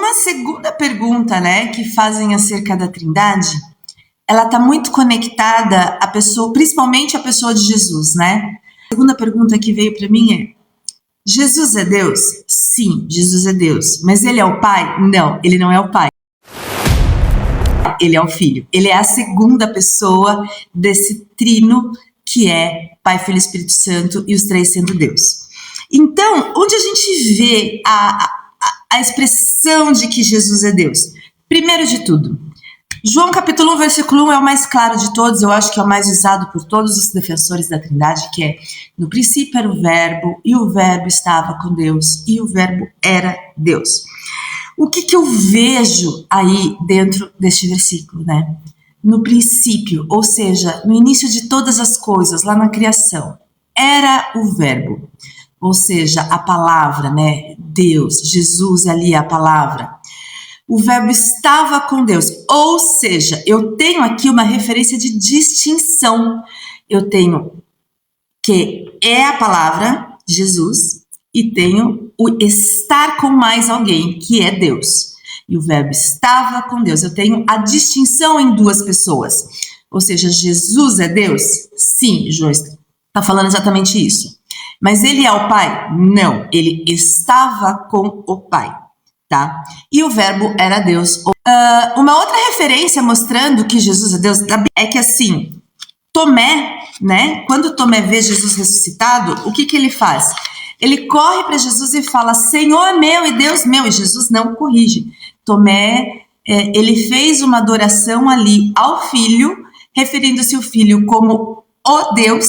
uma segunda pergunta, né, que fazem acerca da Trindade, ela está muito conectada à pessoa, principalmente à pessoa de Jesus, né? A segunda pergunta que veio para mim é: Jesus é Deus? Sim, Jesus é Deus. Mas ele é o Pai? Não, ele não é o Pai. Ele é o Filho. Ele é a segunda pessoa desse trino que é Pai, Filho e Espírito Santo, e os três sendo Deus. Então, onde a gente vê a expressão de que Jesus é Deus? Primeiro de tudo, João capítulo 1, versículo 1 é o mais claro de todos, eu acho que é o mais usado por todos os defensores da Trindade, que é: no princípio era o Verbo, e o Verbo estava com Deus, e o Verbo era Deus. O que eu vejo aí dentro deste versículo, né? No princípio, ou seja, no início de todas as coisas, lá na criação, era o Verbo, ou seja, a palavra, né? Deus, Jesus ali é a palavra. O Verbo estava com Deus, ou seja, eu tenho aqui uma referência de distinção. Eu tenho que é a palavra, Jesus, e tenho o estar com mais alguém, que é Deus. E o Verbo estava com Deus. Eu tenho a distinção em duas pessoas. Ou seja, Jesus é Deus? Sim, Joyce está falando exatamente isso. Mas ele é o Pai? Não, ele estava com o Pai. Tá? E o Verbo era Deus. Uma outra referência mostrando que Jesus é Deus é que assim, Tomé, né? Quando Tomé vê Jesus ressuscitado, o que ele faz? Ele corre para Jesus e fala: Senhor meu e Deus meu. E Jesus não corrige. Tomé, ele fez uma adoração ali ao Filho, referindo-se ao Filho como o Deus,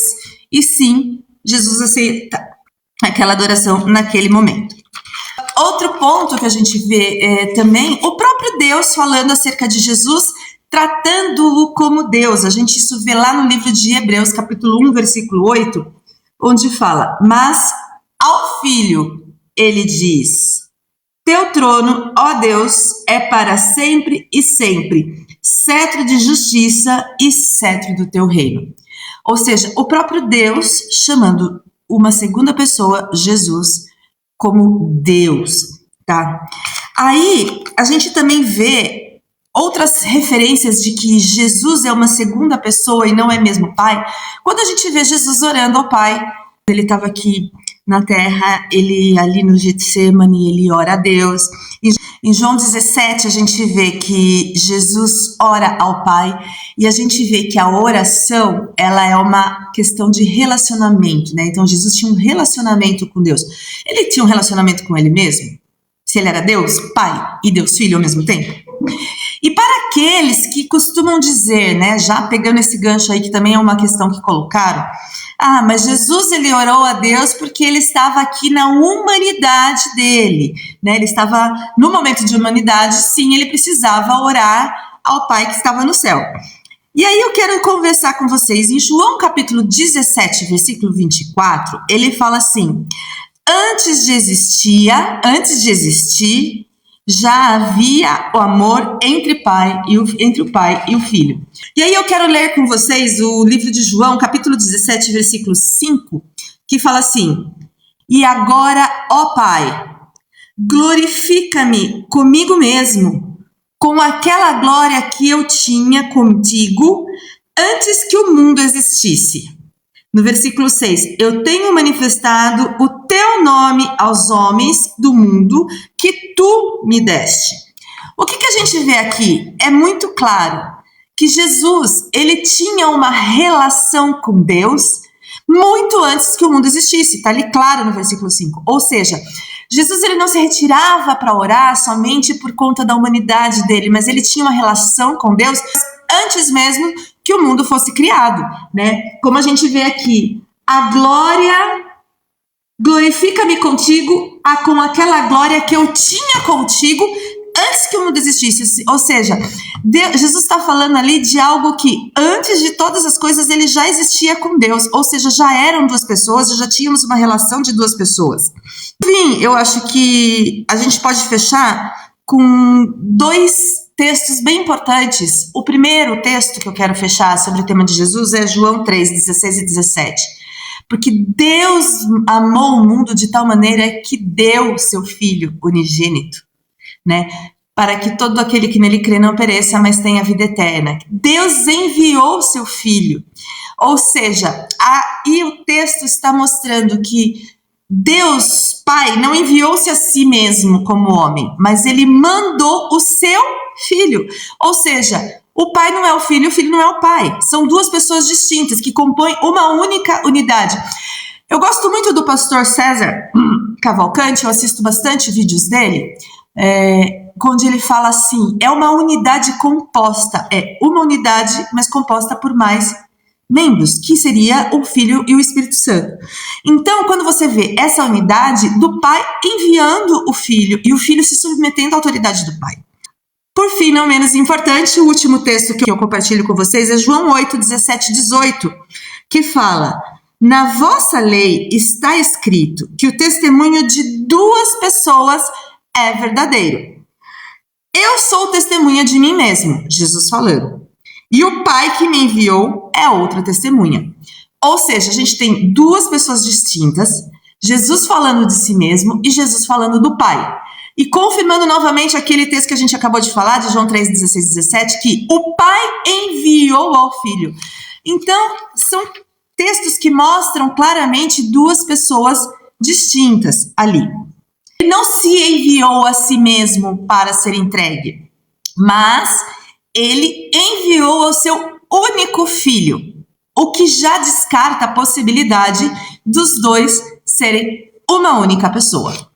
e sim, Jesus aceita aquela adoração naquele momento. Outro ponto que a gente vê também, o próprio Deus falando acerca de Jesus, tratando-o como Deus. A gente isso vê lá no livro de Hebreus, capítulo 1, versículo 8, onde fala: mas ao Filho ele diz: teu trono, ó Deus, é para sempre e sempre, cetro de justiça e cetro do teu reino. Ou seja, o próprio Deus chamando uma segunda pessoa, Jesus, como Deus, tá? Aí a gente também vê outras referências de que Jesus é uma segunda pessoa e não é mesmo Pai. Quando a gente vê Jesus orando ao Pai, ele estava aqui na terra, ele ali no Getsemane, ele ora a Deus. Em João 17 a gente vê que Jesus ora ao Pai, e a gente vê que a oração, ela é uma questão de relacionamento, né? Então Jesus tinha um relacionamento com Deus. Ele tinha um relacionamento com ele mesmo? Se ele era Deus, Pai e Deus Filho ao mesmo tempo? E para aqueles que costumam dizer, né, já pegando esse gancho aí, que também é uma questão que colocaram: ah, mas Jesus ele orou a Deus porque ele estava aqui na humanidade dele, né? Ele estava no momento de humanidade, sim, ele precisava orar ao Pai que estava no céu. E aí eu quero conversar com vocês. Em João capítulo 17, versículo 24, ele fala assim: antes de existir, já havia o amor entre o Pai e o Filho. E aí eu quero ler com vocês o livro de João, capítulo 17, versículo 5, que fala assim: e agora, ó Pai, glorifica-me comigo mesmo, com aquela glória que eu tinha contigo antes que o mundo existisse. No versículo 6, eu tenho manifestado o teu nome aos homens do mundo que tu me deste. O que a gente vê aqui? É muito claro que Jesus, ele tinha uma relação com Deus muito antes que o mundo existisse. Está ali claro no versículo 5. Ou seja, Jesus ele não se retirava para orar somente por conta da humanidade dele, mas ele tinha uma relação com Deus antes mesmo que o mundo fosse criado, né? Como a gente vê aqui, a glória, glorifica-me contigo, com aquela glória que eu tinha contigo antes que o mundo existisse. Ou seja, Jesus está falando ali de algo que antes de todas as coisas ele já existia com Deus, ou seja, já eram duas pessoas, já tínhamos uma relação de duas pessoas. Enfim, eu acho que a gente pode fechar com dois textos bem importantes. O primeiro texto que eu quero fechar sobre o tema de Jesus é João 3, 16 e 17. Porque Deus amou o mundo de tal maneira que deu seu Filho unigênito. né? Para que todo aquele que nele crê não pereça, mas tenha vida eterna. Deus enviou seu Filho. Ou seja, aí o texto está mostrando que Deus, Pai, não enviou-se a si mesmo como homem, mas ele mandou o seu Filho. Ou seja, o Pai não é o Filho não é o Pai. São duas pessoas distintas que compõem uma única unidade. Eu gosto muito do pastor César Cavalcante, eu assisto bastante vídeos dele, onde ele fala assim, é uma unidade composta, é uma unidade, mas composta por mais membros, que seria o Filho e o Espírito Santo. Então, quando você vê essa unidade do Pai enviando o Filho e o Filho se submetendo à autoridade do Pai. Por fim, não menos importante, o último texto que eu compartilho com vocês é João 8, 17 e 18, que fala: na vossa lei está escrito que o testemunho de duas pessoas é verdadeiro. Eu sou testemunha de mim mesmo, Jesus falando. E o Pai que me enviou é outra testemunha. Ou seja, a gente tem duas pessoas distintas, Jesus falando de si mesmo e Jesus falando do Pai. E confirmando novamente aquele texto que a gente acabou de falar, de João 3, 16 e 17, que o Pai enviou ao Filho. Então, são textos que mostram claramente duas pessoas distintas ali. Ele não se enviou a si mesmo para ser entregue, mas ele enviou ao seu único filho, o que já descarta a possibilidade dos dois serem uma única pessoa.